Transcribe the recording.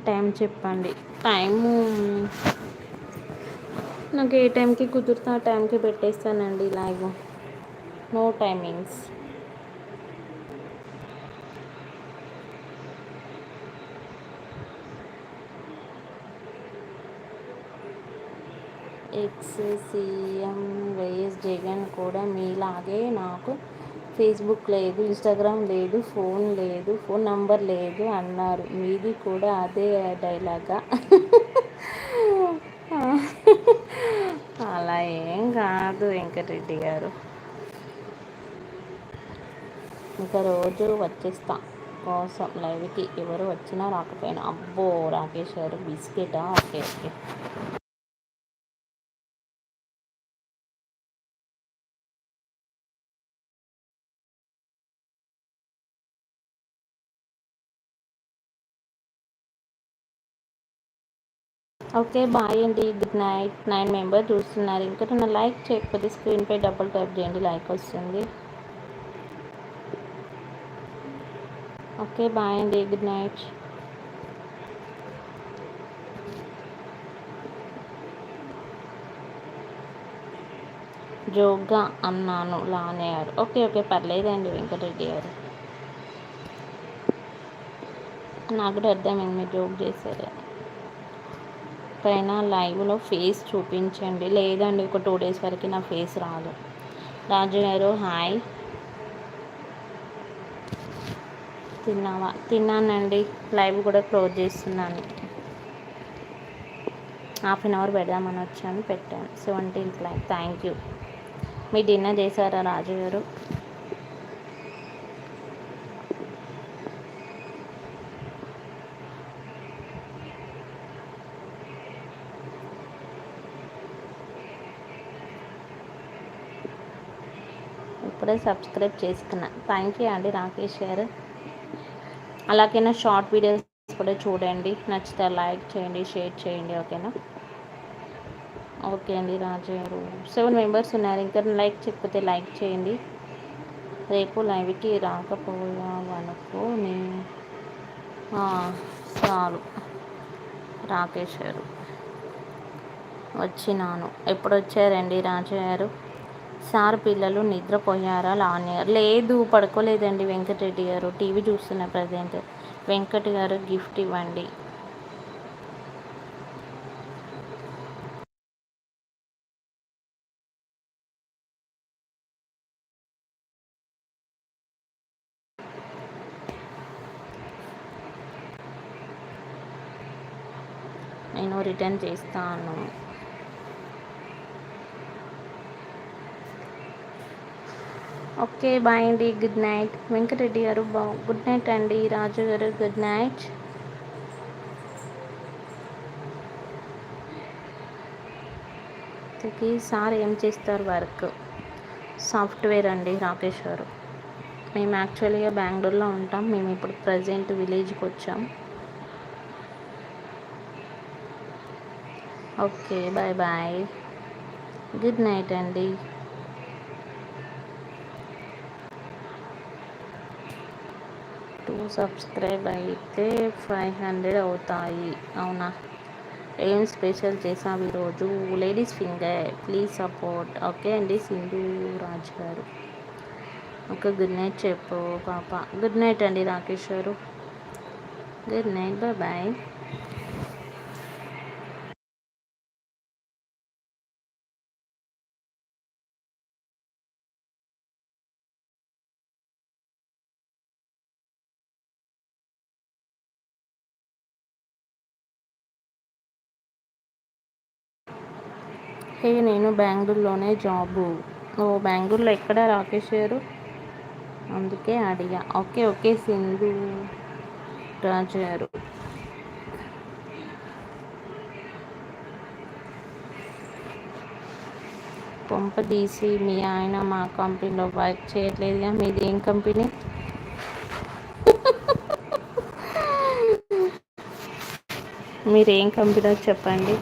Time చెప్పండి. Time నాకు ఏ టైంకి కుదిరితే ఆ టైంకి పెట్టేస్తానండి live. No timings. Ex CM YS Jagan కూడా మీలాగే నాకు ఫేస్బుక్ లేదు, ఇన్స్టాగ్రామ్ లేదు, ఫోన్ లేదు, ఫోన్ నంబర్ లేదు అన్నారు. మీది కూడా అదే డైలాగా? అలా ఏం కాదు వెంకటరెడ్డి గారు. ఇంకా రోజు వచ్చేస్తా కోసం లైవ్కి, ఎవరు వచ్చినా రాకపోయినా. అబ్బో రాకేష్ గారు బిస్కెటా? Okay okay. ఓకే బాయ్ అండి, గుడ్ నైట్. 9 మెంబర్ చూస్తున్నారు. ఇంకా నన్ను లైక్ చేయకపోతే స్క్రీన్పై డబుల్ ట్యాప్ చేయండి, లైక్ వస్తుంది. ఓకే బాయ్ అండి, గుడ్ నైట్. జోక్గా అన్నాను లానే గారు. ఓకే ఓకే పర్లేదండి వెంకటరెడ్డి గారు, నాకు కూడా అర్థమైంది మీరు జోక్ చేశారు. పైన లైవ్లో ఫేస్ చూపించండి. లేదండి, ఒక 2 డేస్ వరకు నా ఫేస్ రాదు. రాజు గారు హాయ్. తిన్నావా? తిన్నానండి. లైవ్ కూడా క్లోజ్ చేస్తున్నాను. 1/2 పెడదామని వచ్చాను, పెట్టాను. 17th live. Thank you. Me dinner చేశారా రాజు గారు? ఇప్పుడే సబ్స్క్రైబ్ చేసుకున్నా. థ్యాంక్ యూ అండి రాకేష్ గారు. అలాగే నా షార్ట్ వీడియోస్ కూడా చూడండి, నచ్చితే లైక్ చేయండి, షేర్ చేయండి. ఓకేనా? ఓకే అండి రాజు గారు. 7 మెంబర్స్ ఉన్నారు. ఇంకా లైక్ చెప్పితే లైక్ చేయండి. రేపు లైవ్కి రాకపోయావనుకో నీ చాలు. రాకేష్ గారు వచ్చినాను. ఎప్పుడు వచ్చారండి రాజు గారు? సార్ పిల్లలు నిద్రపోయారా? లావణ్య లేదు, పడుకోలేదండి వెంకటరెడ్డి గారు, టీవీ చూస్తున్న ప్రజెంట్. వెంకట్ గారు గిఫ్ట్ ఇవ్వండి. నేను రిటర్న్ చేస్తాను. ఓకే బాయ్ అండి, గుడ్ నైట్. వెంకటరెడ్డి గారు గుడ్ నైట్ అండి. రాజు గారు గుడ్ నైట్. సార్ ఏం చేస్తారు వర్క్? సాఫ్ట్వేర్ అండి రాకేష్ గారు. మేము యాక్చువల్గా బెంగళూరులో ఉంటాం. మేము ఇప్పుడు ప్రజెంట్ విలేజ్కి వచ్చాం. Okay bye bye, good night అండి. సబ్స్క్రైబ్ అయితే 500 అవుతాయి. అవునా? ఏం స్పెషల్ చేసాం ఈరోజు? Ladies finger, please support. Okay అండి సింధు రాజ్ గారు. ఓకే గుడ్ నైట్ చెప్పు పాప. గుడ్ నైట్ అండి రాకేష్ గారు, గుడ్ నైట్, బాయ్ బాయ్. హే నేను బెంగళూరులోనే జాబు. ఓ బెంగళూరులో ఎక్కడ రాకేష్ గారు? అందుకే అడిగా. ఓకే ఓకే సింధు రాజు గారు. పంప తీసి మీ ఆయన మా కంపెనీలో వర్క్ చేయట్లేదుగా. మీది ఏం కంపెనీ? మీరు ఏం కంపెనీలో చెప్పండి.